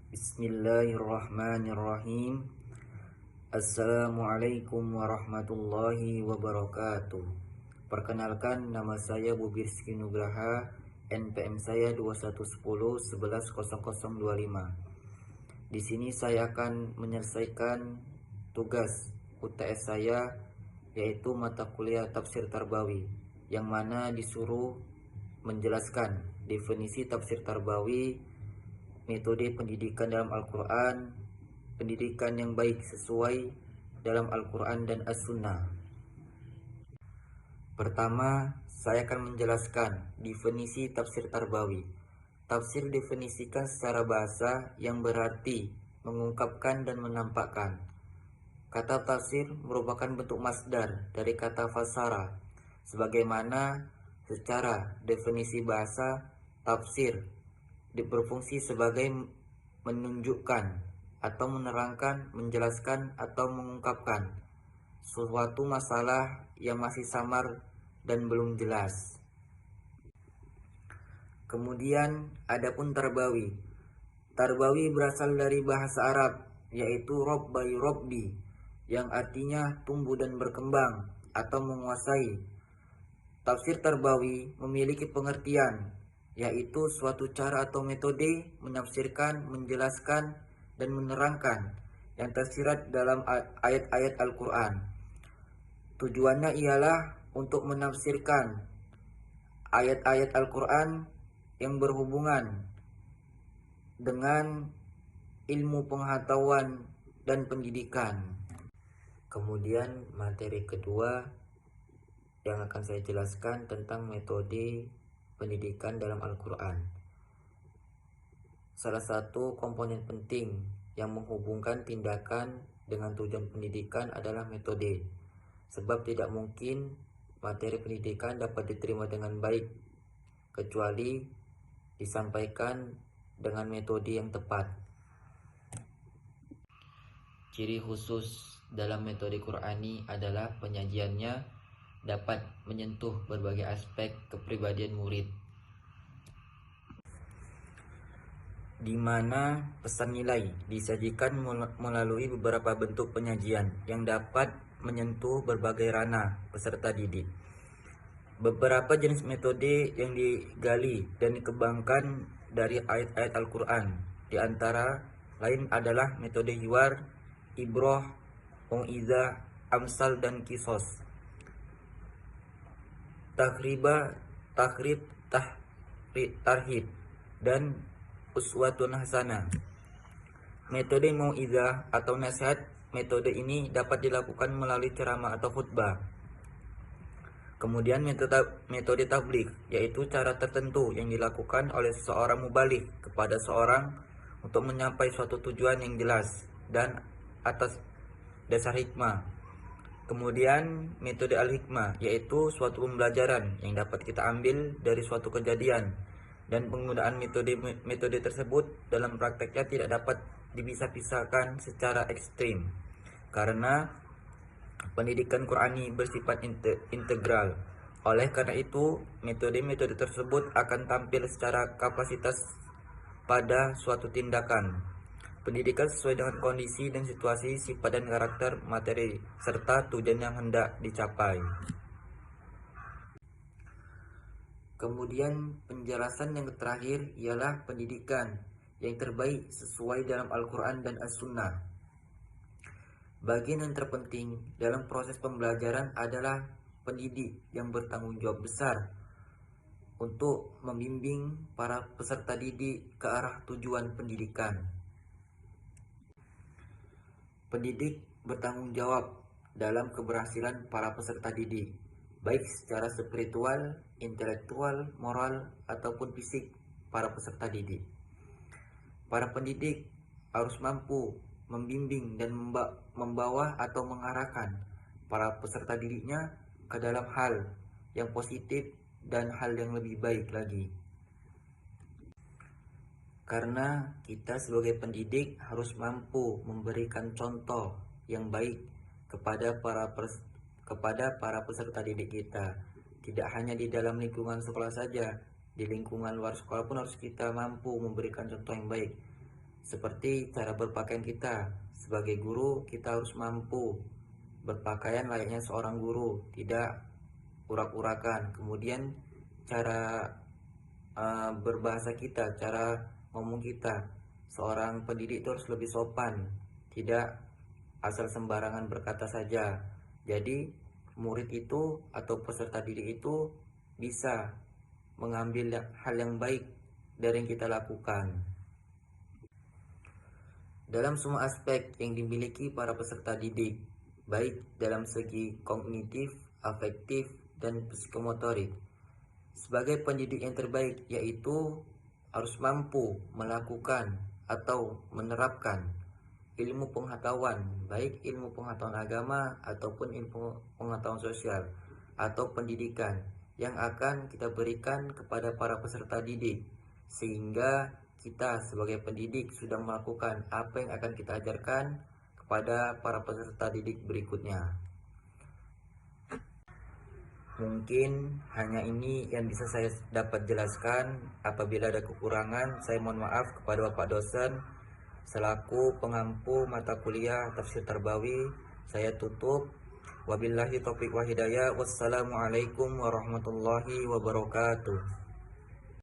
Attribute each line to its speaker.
Speaker 1: Bismillahirrahmanirrahim. Assalamualaikum warahmatullahi wabarakatuh. Perkenalkan, nama saya Bubirski Nugraha, NPM saya 2110110025. Di sini saya akan menyelesaikan tugas UTS saya, yaitu mata kuliah Tafsir Tarbawi, yang mana disuruh menjelaskan definisi tafsir Tarbawi, metode pendidikan dalam Al-Quran, pendidikan yang baik sesuai dalam Al-Quran dan As-Sunnah. Pertama, saya akan menjelaskan definisi tafsir Tarbawi. Tafsir definisikan secara bahasa yang berarti mengungkapkan dan menampakkan. Kata tafsir merupakan bentuk masdar dari kata fasara, sebagaimana secara definisi bahasa tafsir berfungsi sebagai menunjukkan atau menerangkan, menjelaskan atau mengungkapkan suatu masalah yang masih samar dan belum jelas. Kemudian adapun Tarbawi. Tarbawi berasal dari bahasa Arab, yaitu robba yurabbi, yang artinya tumbuh dan berkembang atau menguasai. Tafsir Tarbawi memiliki pengertian, yaitu suatu cara atau metode menafsirkan, menjelaskan, dan menerangkan yang tersirat dalam ayat-ayat Al-Quran. Tujuannya ialah untuk menafsirkan ayat-ayat Al-Quran yang berhubungan dengan ilmu pengetahuan dan pendidikan. Kemudian materi kedua yang akan saya jelaskan tentang metode pendidikan dalam Al-Quran. Salah satu komponen penting yang menghubungkan tindakan dengan tujuan pendidikan adalah metode. Sebab tidak mungkin materi pendidikan dapat diterima dengan baik kecuali disampaikan dengan metode yang tepat. Ciri khusus dalam metode Qur'ani adalah penyajiannya dapat menyentuh berbagai aspek kepribadian murid, di mana pesan nilai disajikan melalui beberapa bentuk penyajian yang dapat menyentuh berbagai ranah peserta didik. Beberapa jenis metode yang digali dan dikembangkan dari ayat-ayat Al-Quran, di antara lain adalah metode hiwar, ibroh, mau'izah, amsal, dan kisos. Takhrib, tarhib, dan uswatun hasanah. Metode mau'izah atau nasihat, metode ini dapat dilakukan melalui ceramah atau khutbah. Kemudian metode tabligh, yaitu cara tertentu yang dilakukan oleh seorang mubaligh kepada seorang untuk menyampaikan suatu tujuan yang jelas dan atas dasar hikmah. Kemudian metode al-hikmah, yaitu suatu pembelajaran yang dapat kita ambil dari suatu kejadian, dan penggunaan metode tersebut dalam prakteknya tidak dapat dipisah-pisahkan secara ekstrim, karena pendidikan Qur'ani bersifat integral. Oleh karena itu, metode-metode tersebut akan tampil secara kapasitas pada suatu tindakan pendidikan sesuai dengan kondisi dan situasi, sifat dan karakter materi, serta tujuan yang hendak dicapai. Kemudian penjelasan yang terakhir ialah pendidikan yang terbaik sesuai dalam Al-Quran dan As-Sunnah. Bagian yang terpenting dalam proses pembelajaran adalah pendidik yang bertanggung jawab besar untuk membimbing para peserta didik ke arah tujuan pendidikan. Pendidik bertanggung jawab dalam keberhasilan para peserta didik, baik secara spiritual, intelektual, moral, ataupun fisik para peserta didik. Para pendidik harus mampu membimbing dan membawa atau mengarahkan para peserta didiknya ke dalam hal yang positif dan hal yang lebih baik lagi. Karena kita sebagai pendidik harus mampu memberikan contoh yang baik kepada para peserta didik kita. Tidak hanya di dalam lingkungan sekolah saja, di lingkungan luar sekolah pun harus kita mampu memberikan contoh yang baik. Seperti cara berpakaian kita. Sebagai guru, kita harus mampu berpakaian layaknya seorang guru, tidak urak-urakan. Kemudian cara berbahasa kita, cara ngomong kita. Seorang pendidik itu harus lebih sopan, tidak asal sembarangan berkata saja. Jadi murid itu atau peserta didik itu bisa mengambil hal yang baik dari yang kita lakukan. Dalam semua aspek yang dimiliki para peserta didik, baik dalam segi kognitif, afektif, dan psikomotorik. Sebagai pendidik yang terbaik yaitu harus mampu melakukan atau menerapkan ilmu pengetahuan, baik ilmu pengetahuan agama ataupun ilmu pengetahuan sosial atau pendidikan yang akan kita berikan kepada para peserta didik, sehingga kita sebagai pendidik sudah melakukan apa yang akan kita ajarkan kepada para peserta didik berikutnya. Mungkin hanya ini yang bisa saya dapat jelaskan. Apabila ada kekurangan, saya mohon maaf kepada Bapak dosen. Selaku pengampu mata kuliah Tafsir Tarbawi, saya tutup. Wabillahi taufiq wa hidayah. Wassalamualaikum warahmatullahi wabarakatuh.